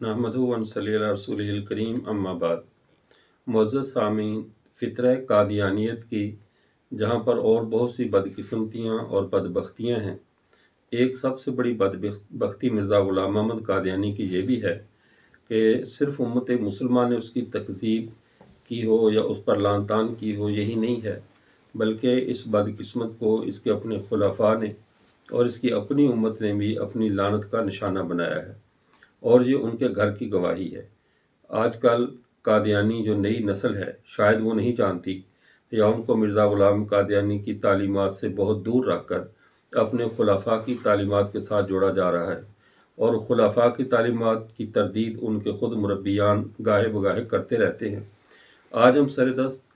नहमदुहु व नसल्ली अला रसूलिहिल करीम अम्मा बाद। मुअज़्ज़ज़ सामीन, फ़ितरह कादियानियत की जहाँ पर और बहुत सी बदकिस्मतियाँ और बदबख्तियाँ हैं, एक सबसे बड़ी बदबख्ती मिर्ज़ा ग़ुलाम अहमद कादियानी की ये भी है कि सिर्फ़ उम्मत मुसलमान ने उसकी तकज़ीब की हो या उस पर लान तान की हो, यही नहीं है, बल्कि इस बदकिस्मत को इसके अपने खुलफा ने और इसकी अपनी उम्मत ने भी अपनी लानत का निशाना बनाया है, और ये उनके घर की गवाही है। आजकल कादियानी जो नई नस्ल है, शायद वो नहीं जानती या उनको मिर्ज़ा ग़ुलाम कादियानी की तालीमात से बहुत दूर रखकर अपने खुलफा की तालीमात के साथ जोड़ा जा रहा है, और खुलफा की तालीमात की तरदीद उनके ख़ुद मुरब्बियान गाहे बगाहे करते रहते हैं। आज हम सरदस्त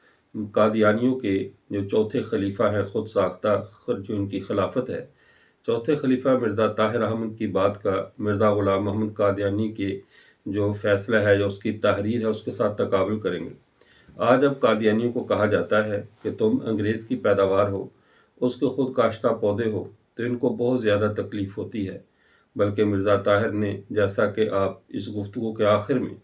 कादियानियों के जो चौथे खलीफा हैं, ख़ुद साख्ता जो इनकी खिलाफत है, चौथे खलीफा मिर्ज़ा ताहिर अहमद की बात का मिर्ज़ा ग़ुलाम अहमद कादियानी के जो फ़ैसला है या उसकी तहरीर है उसके साथ तकाबुल करेंगे। आज अब कादियानियों को कहा जाता है कि तुम अंग्रेज़ की पैदावार हो, उसके ख़ुद काश्ता पौधे हो, तो इनको बहुत ज़्यादा तकलीफ़ होती है। बल्कि मिर्ज़ा ताहिर ने, जैसा कि आप इस गुफ्तगू के आखिर में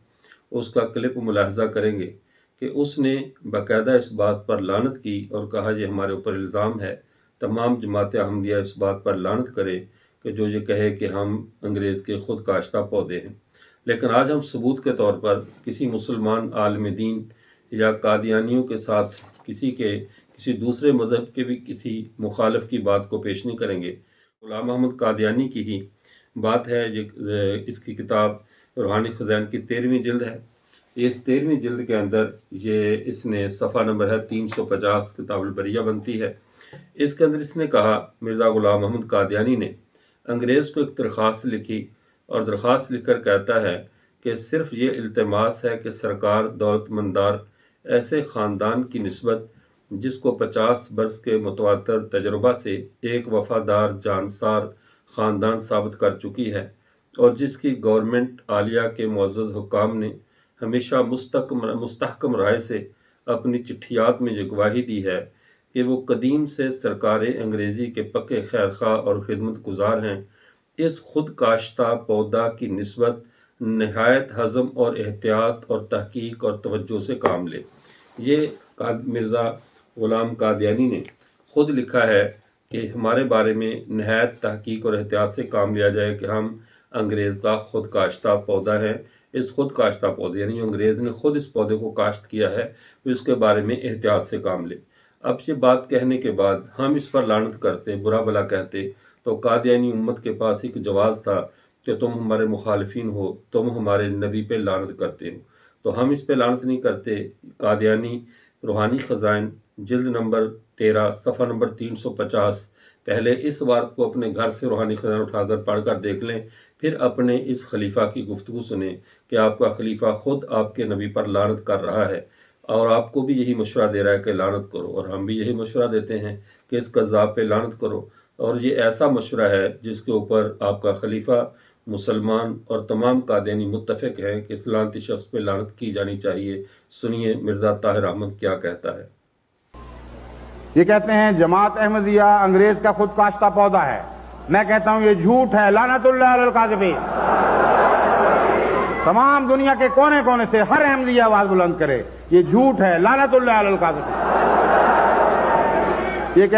उसका क्लिप मुलाहज़ा करेंगे कि उसने बाकायदा इस बात पर लानत की और कहा यह हमारे ऊपर इल्ज़ाम है, तमाम जमात अहमदिया इस बात पर लानत करे कि जो ये कहे कि हम अंग्रेज़ के ख़ुद काश्ता पौधे हैं। लेकिन आज हम सबूत के तौर पर किसी मुसलमान आलिम दीन या कादियानियों के साथ किसी दूसरे मज़हब के भी किसी मुखालिफ की बात को पेश नहीं करेंगे। ग़ुलाम अहमद कादियानी की ही बात है। इसकी किताब रूहानी ख़ज़ाइन की 13वीं जिल्द है। इस 13वीं जिल्द के अंदर इसने सफ़ा नंबर है 350 किताबुल बरिया बनती है। इसके अंदर इसने कहा, मिर्ज़ा ग़ुलाम अहमद कादियानी ने अंग्रेज़ को एक दरख्वास्त लिखी और दरख्वास्त लिखकर कहता है कि सिर्फ़ ये इल्तिमास है कि सरकार दौलतमंदार ऐसे ख़ानदान की निस्बत जिसको 50 बरस के मुतवातर तजुर्बा से एक वफ़ादार जानसार ख़ानदान साबित कर चुकी है, और जिसकी गवर्नमेंट आलिया के मुअज़्ज़ज़ हुक्काम ने हमेशा मुस्तहकम राय से अपनी चिट्ठियात में ये गवाही दी है कि वो कदीम से सरकार अंग्रेज़ी के पक्के खैरखा और खिदमत गुजार हैं, इस खुद काश्ता पौधा की निस्बत नहायत हज़म और एहतियात और तहकीक और तवज्जो से काम ले। ये मिर्ज़ा ग़ुलाम कादियानी ने ख़ुद लिखा है कि हमारे बारे में नहायत तहकीक और एहतियात से काम लिया जाए कि हम अंग्रेज़ का खुद काश्ता पौधा है। इस खुद काश्ता पौधे यानी अंग्रेज़ ने खुद इस पौधे को काश्त किया है, तो इसके बारे में एहतियात से काम ले। अब ये बात कहने के बाद हम इस पर लानत करते, बुरा भला कहते, तो कादियानी उम्मत के पास एक जवाज़ था कि तुम हमारे मुखालिफिन हो, तुम हमारे नबी पे लानत करते हो, तो हम इस पे लानत नहीं करते। कादियानी रूहानी ख़ज़ाइन जिल्द नंबर 13 सफ़ा नंबर 350, पहले इस बात को अपने घर से रूहानी ख़ज़ाइन उठाकर पढ़कर देख लें, फिर अपने इस खलीफा की गुफ्तगू सुने कि आपका खलीफा ख़ुद आपके नबी पर लानत कर रहा है और आपको भी यही मशवरा दे रहा है कि लानत करो, और हम भी यही मशवरा देते हैं कि इस कज़्ज़ाब पे लानत करो। और ये ऐसा मशवरा है जिसके ऊपर आपका खलीफा, मुसलमान और तमाम कादियानी मुत्तफ़िक़ हैं कि इस लानती शख्स पे लानत की जानी चाहिए। सुनिए मिर्ज़ा ताहिर अहमद क्या कहता है। ये कहते हैं जमात अहमदिया अंग्रेज का खुद काश्ता पौधा है। मैं कहता हूं ये झूठ है। लानतुल्लाह अलल काज़िबीन। तमाम दुनिया के कोने कोने से हर अहमदिया आवाज बुलंद करे, ये झूठ है। लानतुल्लाह अलल काज़िबीन। ये